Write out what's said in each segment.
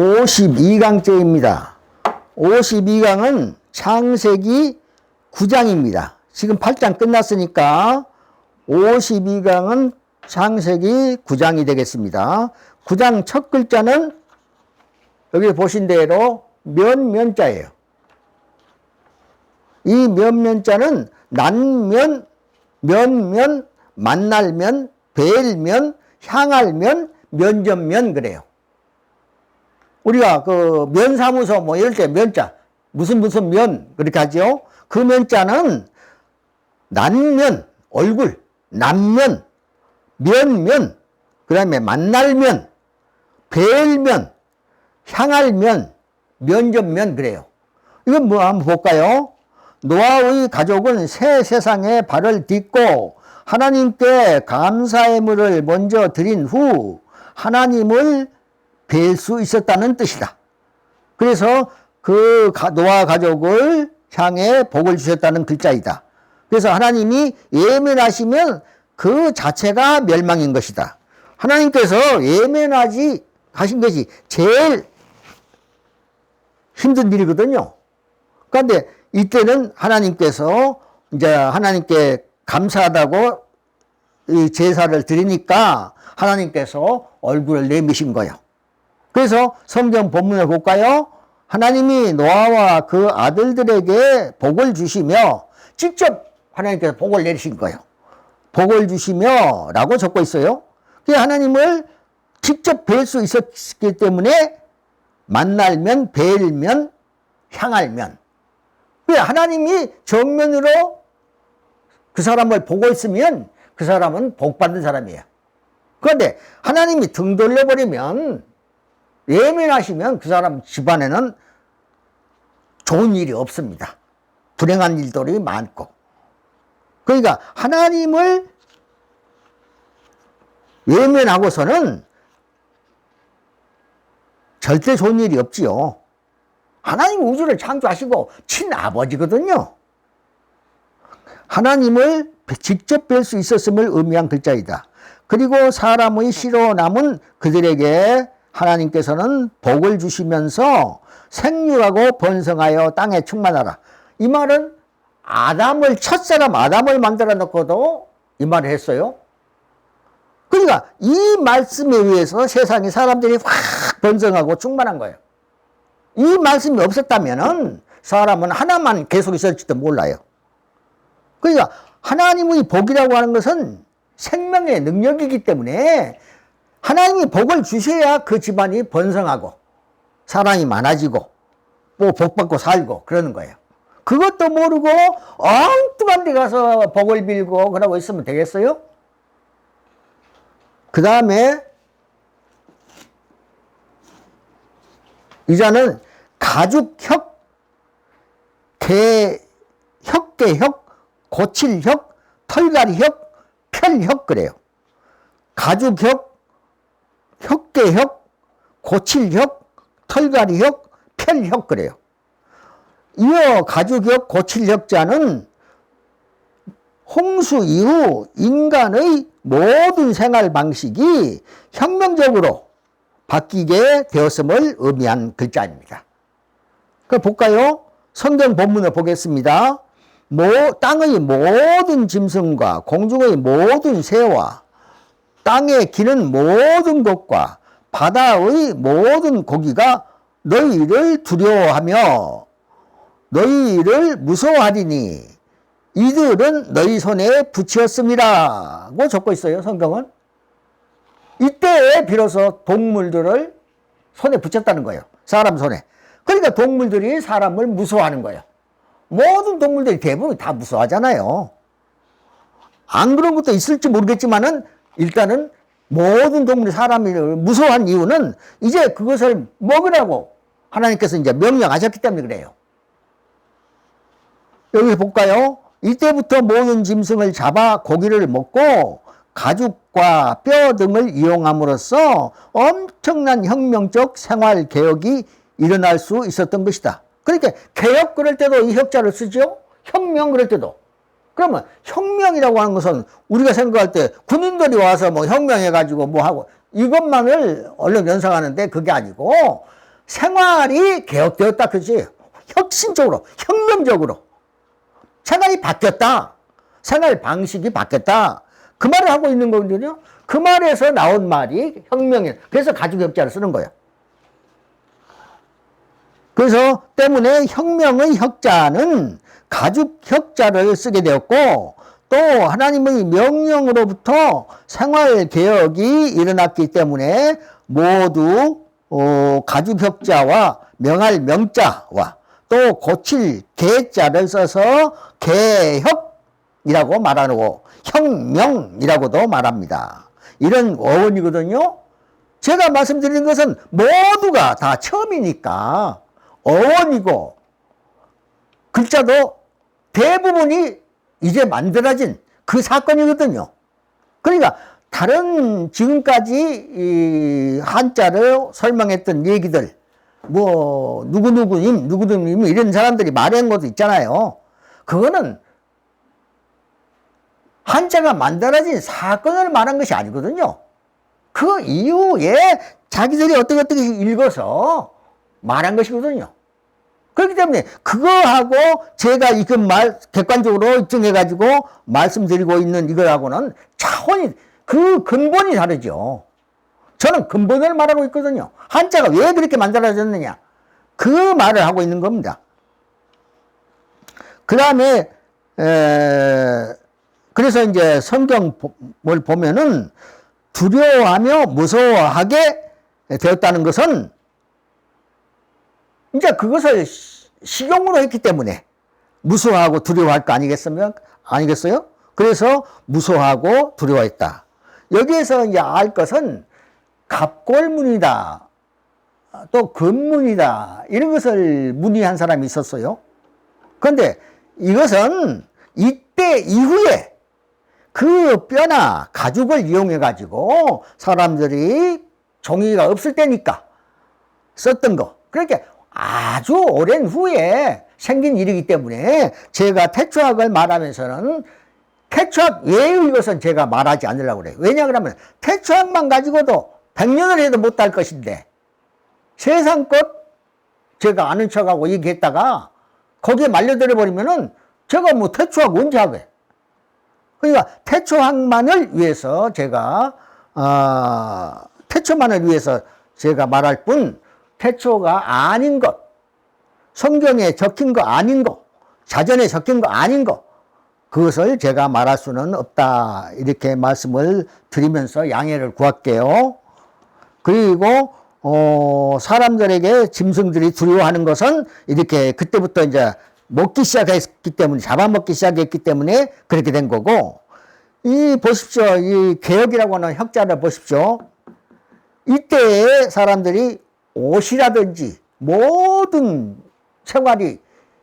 52강째입니다. 52강은 창세기 9장입니다. 지금 8장 끝났으니까 52강은 창세기 9장이 되겠습니다. 9장 첫 글자는 여기 보신 대로 면자예요. 이 면자는 난면, 면면, 만날면, 뵐면, 향할면, 면접면 그래요. 우리가 그 면사무소 뭐 이럴 때 면자, 무슨 면 그렇게 하죠. 그 면자는 난면, 얼굴, 남면, 면면, 그 다음에 만날면, 뵐면, 향할면, 면접면 그래요. 이건 뭐 한번 볼까요? 노아의 가족은 새 세상에 발을 딛고 하나님께 감사의 물을 먼저 드린 후 하나님을 뵐 수 있었다는 뜻이다. 그래서 그 노아 가족을 향해 복을 주셨다는 글자이다. 그래서 하나님이 예면하시면 그 자체가 멸망인 것이다. 하나님께서 예면하지 하신 것이 제일 힘든 일이거든요. 그런데 이때는 하나님께서 이제 하나님께 감사하다고 이 제사를 드리니까 하나님께서 얼굴을 내미신 거예요. 그래서 성경 본문을 볼까요? 하나님이 노아와 그 아들들에게 복을 주시며 직접 하나님께서 복을 내리신 거예요. 복을 주시며 라고 적고 있어요. 하나님을 직접 뵐 수 있었기 때문에 만날면, 뵐면, 향할면. 하나님이 정면으로 그 사람을 보고 있으면 그 사람은 복받은 사람이에요. 그런데 하나님이 등 돌려버리면, 예민하시면 그 사람 집안에는 좋은 일이 없습니다. 불행한 일들이 많고. 그러니까 하나님을 예면하고서는 절대 좋은 일이 없지요. 하나님 우주를 창조하시고 친아버지거든요. 하나님을 직접 뵐 수 있었음을 의미한 글자이다. 그리고 사람의 씨로 남은 그들에게 하나님께서는 복을 주시면서 생육하고 번성하여 땅에 충만하라. 이 말은 첫사람 아담을 만들어 놓고도 이 말을 했어요. 그러니까 이 말씀에 의해서 세상에 사람들이 확 번성하고 충만한 거예요. 이 말씀이 없었다면 사람은 하나만 계속 있었을지도 몰라요. 그러니까 하나님의 복이라고 하는 것은 생명의 능력이기 때문에 하나님이 복을 주셔야 그 집안이 번성하고 사람이 많아지고 뭐 복받고 살고 그러는 거예요. 그것도 모르고 엉뚱한 데 가서 복을 빌고 그러고 있으면 되겠어요? 그 다음에 이자는 가죽혁, 혁계혁, 고칠혁, 털갈이혁, 펼혁 그래요. 가죽혁, 혁계혁, 고칠혁, 털갈이혁, 펼혁 그래요. 이어 가죽혁, 고칠혁자는 홍수 이후 인간의 모든 생활 방식이 혁명적으로 바뀌게 되었음을 의미한 글자입니다. 그럼 볼까요? 성경 본문을 보겠습니다. 땅의 모든 짐승과 공중의 모든 새와 땅에 기는 모든 것과 바다의 모든 고기가 너희를 두려워하며 너희를 무서워하리니 이들은 너희 손에 붙였음이라고 적고 있어요. 성경은. 이때에 비로소 동물들을 손에 붙였다는 거예요. 사람 손에. 그러니까 동물들이 사람을 무서워하는 거예요. 모든 동물들이 대부분 다 무서워하잖아요. 안 그런 것도 있을지 모르겠지만은 일단은 모든 동물이 사람을 무서워한 이유는 이제 그것을 먹으라고 하나님께서 이제 명령하셨기 때문에 그래요. 여기 볼까요? 이때부터 모든 짐승을 잡아 고기를 먹고 가죽과 뼈 등을 이용함으로써 엄청난 혁명적 생활 개혁이 일어날 수 있었던 것이다. 그러니까 개혁 그럴 때도 이 혁자를 쓰죠. 혁명 그럴 때도. 그러면 혁명이라고 하는 것은 우리가 생각할 때 군인들이 와서 뭐 혁명해가지고 뭐 하고 이것만을 얼른 연상하는데 그게 아니고 생활이 개혁되었다. 그지? 혁신적으로, 혁명적으로. 생활이 바뀌었다. 생활 방식이 바뀌었다. 그 말을 하고 있는 거거든요. 그 말에서 나온 말이 혁명이에요. 그래서 가족협자를 쓰는 거예요. 그래서 때문에 혁명의 혁자는 가족협자를 쓰게 되었고, 또 하나님의 명령으로부터 생활개혁이 일어났기 때문에 모두 가죽협자와 명할 명자와 또 고칠 개자를 써서 개혁이라고 말하고 혁명이라고도 말합니다. 이런 어원이거든요. 제가 말씀드린 것은 모두가 다 처음이니까 어원이고 글자도 대부분이 이제 만들어진 그 사건이거든요. 그러니까 다른 지금까지 이 한자를 설명했던 얘기들, 뭐 누구누구님 이런 사람들이 말한 것도 있잖아요. 그거는 한자가 만들어진 사건을 말한 것이 아니거든요. 그 이후에 자기들이 어떻게 읽어서 말한 것이거든요. 그렇기 때문에 그거하고 제가 이건 객관적으로 입증해가지고 말씀드리고 있는 이거하고는 차원이, 그 근본이 다르죠. 저는 근본을 말하고 있거든요. 한자가 왜 그렇게 만들어졌느냐. 그 말을 하고 있는 겁니다. 그 다음에, 그래서 이제 성경을 보면은 두려워하며 무서워하게 되었다는 것은 이제 그것을 식용으로 했기 때문에 무서워하고 두려워할 거 아니겠어요? 그래서 무서워하고 두려워했다. 여기에서 이제 알 것은 갑골문이다, 또 금문이다, 이런 것을 문의한 사람이 있었어요. 그런데 이것은 이때 이후에 그 뼈나 가죽을 이용해 가지고 사람들이 종이가 없을 때니까 썼던 거. 그러니까 아주 오랜 후에 생긴 일이기 때문에 제가 태초학을 말하면서는 태초학 외의 것은 제가 말하지 않으려고 그래요. 왜냐 그러면 태초학만 가지고도 100년을 해도 못할 것인데 세상 것 제가 아는 척하고 얘기했다가 거기에 말려들어 버리면은 제가 뭐 태초학 언제 하게. 그러니까 태초학만을 위해서 제가 태초만을 위해서 제가 말할 뿐 태초가 아닌 것, 성경에 적힌 거 아닌 거, 자전에 적힌 거 아닌 거, 그것을 제가 말할 수는 없다. 이렇게 말씀을 드리면서 양해를 구할게요. 그리고 사람들에게 짐승들이 두려워하는 것은 이렇게 그때부터 이제 먹기 시작했기 때문에, 잡아먹기 시작했기 때문에 그렇게 된 거고, 이 보십시오. 이 개혁이라고 하는 혁자를 보십시오. 이때의 사람들이 옷이라든지 모든 생활이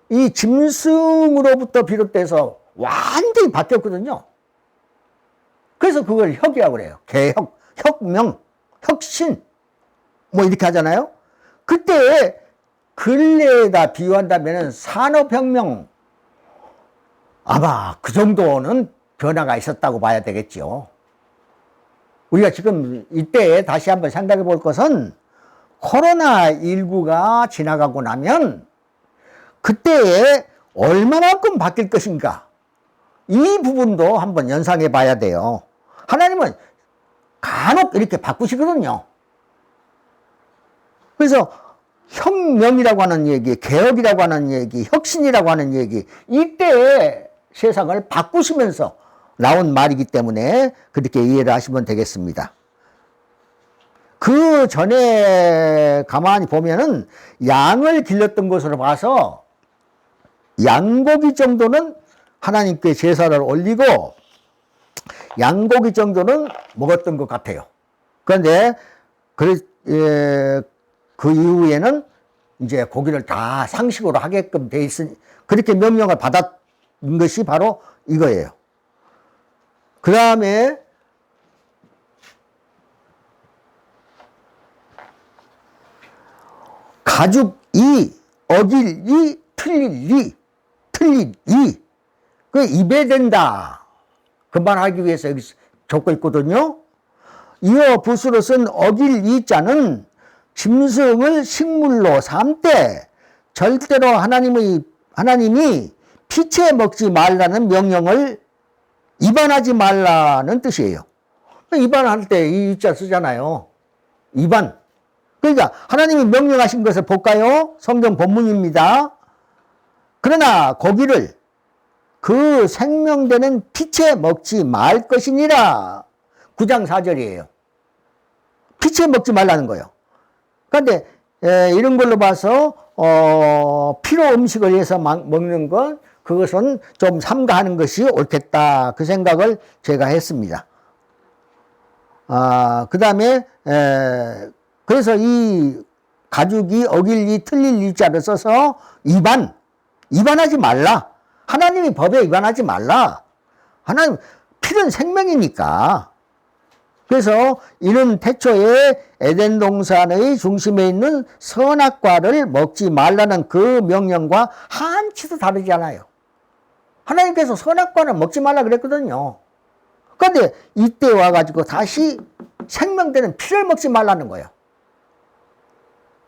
이 짐승으로부터 비롯돼서 완전히 바뀌었거든요. 그래서 그걸 혁이라고 그래요. 개혁, 혁명, 혁신 뭐 이렇게 하잖아요. 그때 근래에다 비유한다면 산업혁명, 아마 그 정도는 변화가 있었다고 봐야 되겠죠. 우리가 지금 이때 다시 한번 생각해 볼 것은 코로나19가 지나가고 나면 그때에 얼마만큼 바뀔 것인가, 이 부분도 한번 연상해 봐야 돼요. 하나님은 간혹 이렇게 바꾸시거든요. 그래서 혁명이라고 하는 얘기, 개혁이라고 하는 얘기, 혁신이라고 하는 얘기, 이때의 세상을 바꾸시면서 나온 말이기 때문에 그렇게 이해를 하시면 되겠습니다. 그 전에 가만히 보면은 양을 길렀던 것으로 봐서 양고기 정도는 하나님께 제사를 올리고 양고기 정도는 먹었던 것 같아요. 그런데 그 이후에는 이제 고기를 다 상식으로 하게끔 돼 있으니 그렇게 명령을 받았던 것이 바로 이거예요. 그 다음에 가죽 이, 어길 이, 틀릴 이, 그 입에 된다. 그 말 하기 위해서 여기 적고 있거든요. 이어 붓으로 쓴 어길 이 자는 짐승을 식물로 삼되 절대로 하나님이 피채 먹지 말라는 명령을 위반하지 말라는 뜻이에요. 위반할 때 이 유자 쓰잖아요. 위반. 그러니까 하나님이 명령하신 것을 볼까요? 성경 본문입니다. 그러나 고기를 그 생명되는 피채 먹지 말 것이니라. 9장 4절이에요. 피채 먹지 말라는 거예요. 그런데 이런 걸로 봐서 피로 음식을 해서 먹는 건 그것은 좀 삼가하는 것이 옳겠다. 그 생각을 제가 했습니다. 그 다음에 그래서 이 가죽이 어길 리 틀릴 리자를 써서 위반하지 말라. 하나님이 법에 위반하지 말라. 하나님 피는 생명이니까. 그래서 이는 태초에 에덴 동산의 중심에 있는 선악과를 먹지 말라는 그 명령과 한치도 다르지 않아요. 하나님께서 선악과를 먹지 말라 그랬거든요. 그런데 이때 와가지고 다시 생명되는 피를 먹지 말라는 거예요.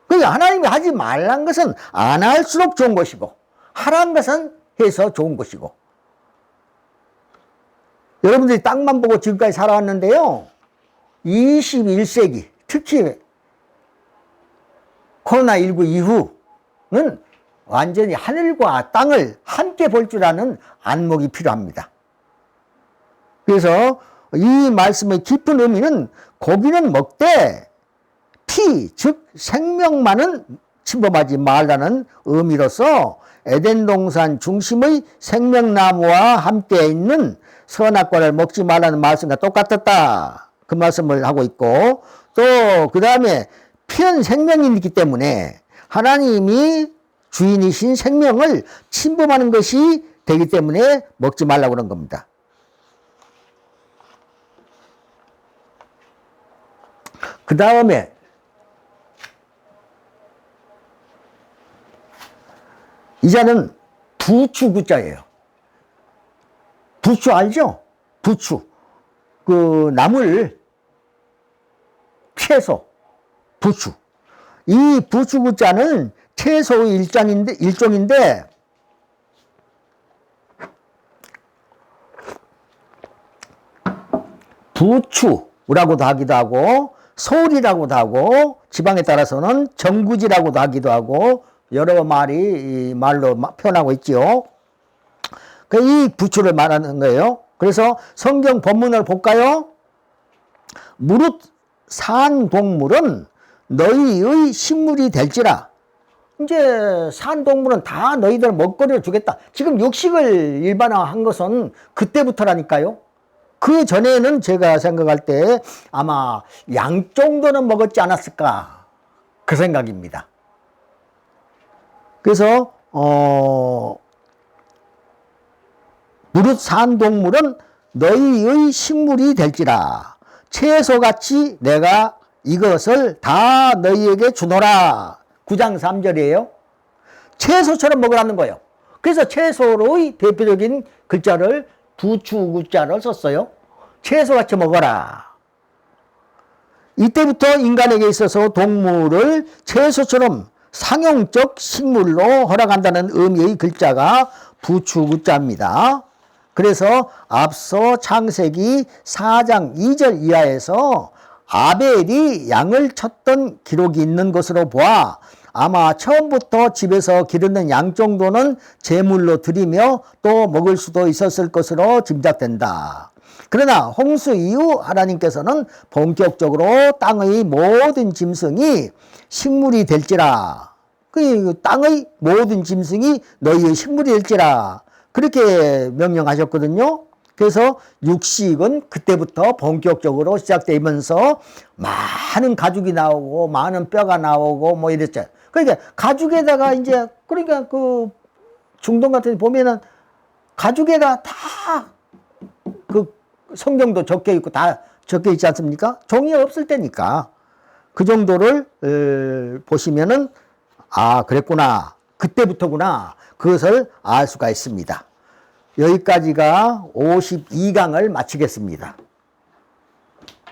그러니까 하나님이 하지 말란 것은 안 할수록 좋은 것이고 하란 것은 해서 좋은 것이고. 여러분들이 땅만 보고 지금까지 살아왔는데요. 21세기 특히 코로나19 이후는 완전히 하늘과 땅을 함께 볼 줄 아는 안목이 필요합니다. 그래서 이 말씀의 깊은 의미는 고기는 먹되 피, 즉 생명만은 침범하지 말라는 의미로서 에덴 동산 중심의 생명나무와 함께 있는 선악과를 먹지 말라는 말씀과 똑같았다. 그 말씀을 하고 있고, 또 그 다음에 피는 생명이기 때문에 하나님이 주인이신 생명을 침범하는 것이 되기 때문에 먹지 말라고 그런 겁니다. 그 다음에 이 자는 부추 구자예요. 부추 알죠? 부추. 그 나물, 채소, 부추. 이 부추 구자는 채소의 일종인데 부추라고도 하기도 하고 소리라고도 하고 지방에 따라서는 정구지라고도 하기도 하고 여러 말이 말로 표현하고 있지요. 이 부추를 말하는 거예요. 그래서 성경 본문을 볼까요? 무릇 산 동물은 너희의 식물이 될지라. 이제 산 동물은 다 너희들 먹거리를 주겠다. 지금 육식을 일반화한 것은 그때부터라니까요. 그 전에는 제가 생각할 때 아마 양 정도는 먹었지 않았을까 그 생각입니다. 그래서 무릇 산 동물은 너희의 식물이 될지라. 채소같이 내가 이것을 다 너희에게 주노라. 9장 3절이에요. 채소처럼 먹으라는 거예요. 그래서 채소의 대표적인 글자를 부추구자를 썼어요. 채소같이 먹어라. 이때부터 인간에게 있어서 동물을 채소처럼 상용적 식물로 허락한다는 의미의 글자가 부추구자입니다. 그래서 앞서 창세기 4장 2절 이하에서 아벨이 양을 쳤던 기록이 있는 것으로 보아 아마 처음부터 집에서 기르는 양 정도는 제물로 드리며 또 먹을 수도 있었을 것으로 짐작된다. 그러나 홍수 이후 하나님께서는 본격적으로 땅의 모든 짐승이 식물이 될지라. 그 땅의 모든 짐승이 너희의 식물이 될지라. 그렇게 명령하셨거든요. 그래서 육식은 그때부터 본격적으로 시작되면서 많은 가죽이 나오고 많은 뼈가 나오고 뭐 이랬죠. 그러니까 가죽에다가 이제 그러니까 그 중동 같은 데 보면은 가죽에다 다 그 성경도 적혀 있고 다 적혀 있지 않습니까? 종이 없을 때니까 그 정도를 보시면은 아 그랬구나 그때부터구나 그것을 알 수가 있습니다. 여기까지가 52강을 마치겠습니다.